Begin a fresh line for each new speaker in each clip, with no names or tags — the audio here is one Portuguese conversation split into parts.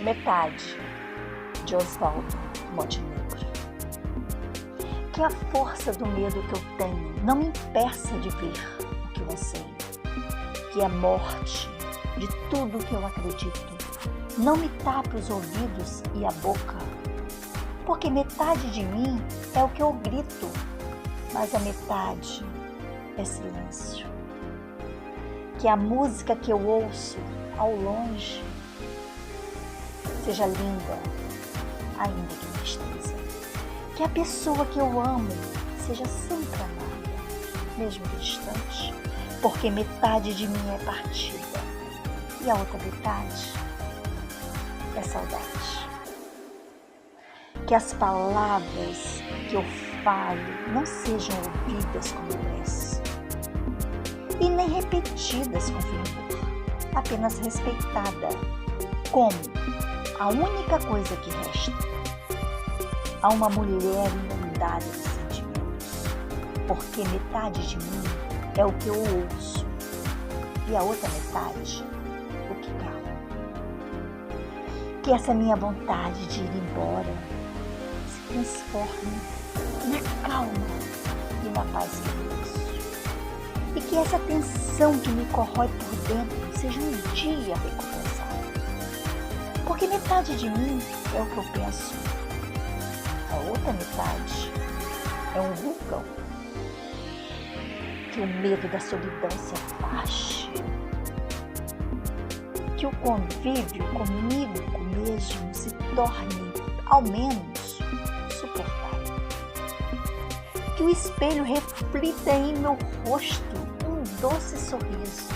Metade, de Oswaldo Montenegro. Que a força do medo que eu tenho não me impeça de ver o que eu anseio. Que a morte de tudo que eu acredito não me tape os ouvidos e a boca. Porque metade de mim é o que eu grito, mas a metade é silêncio. Que a música que eu ouço ao longe seja linda, ainda que tristeza. Que a pessoa que eu amo seja sempre amada, mesmo distante, porque metade de mim é partida e a outra metade é saudade. Que as palavras que eu falo não sejam ouvidas como prece e nem repetidas com fervor, apenas respeitada como a única coisa que resta a uma mulher inundada de sentimentos, porque metade de mim é o que eu ouço e a outra metade o que calo. Que essa minha vontade de ir embora se transforme na calma e na paz que eu ouço. E que essa tensão que me corrói por dentro seja um dia recompensada. Porque metade de mim é o que eu penso, a outra metade é um vulcão. Que o medo da solidão se afaste. Que o convívio comigo mesmo se torne, ao menos, suportável. Que o espelho reflita em meu rosto um doce sorriso,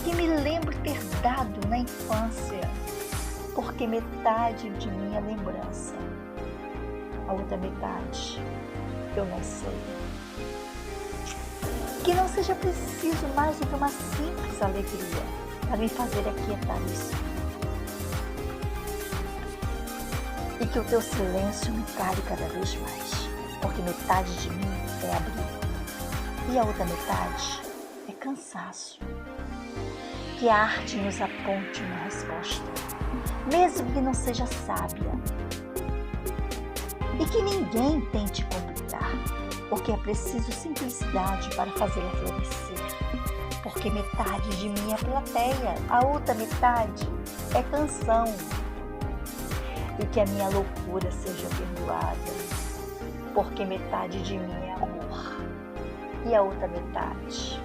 que me lembre ter dado na infância, porque metade de minha lembrança, a outra metade eu não sei. Que não seja preciso mais do que uma simples alegria para me fazer aquietar o espírito. E que o teu silêncio me cale cada vez mais, porque metade de mim é abrigo e a outra metade é cansaço. Que a arte nos aponte uma resposta, mesmo que não seja sábia. E que ninguém tente complicar, porque é preciso simplicidade para fazê-la florescer. Porque metade de mim é plateia, a outra metade é canção. E que a minha loucura seja perdoada, porque metade de mim é amor e a outra metade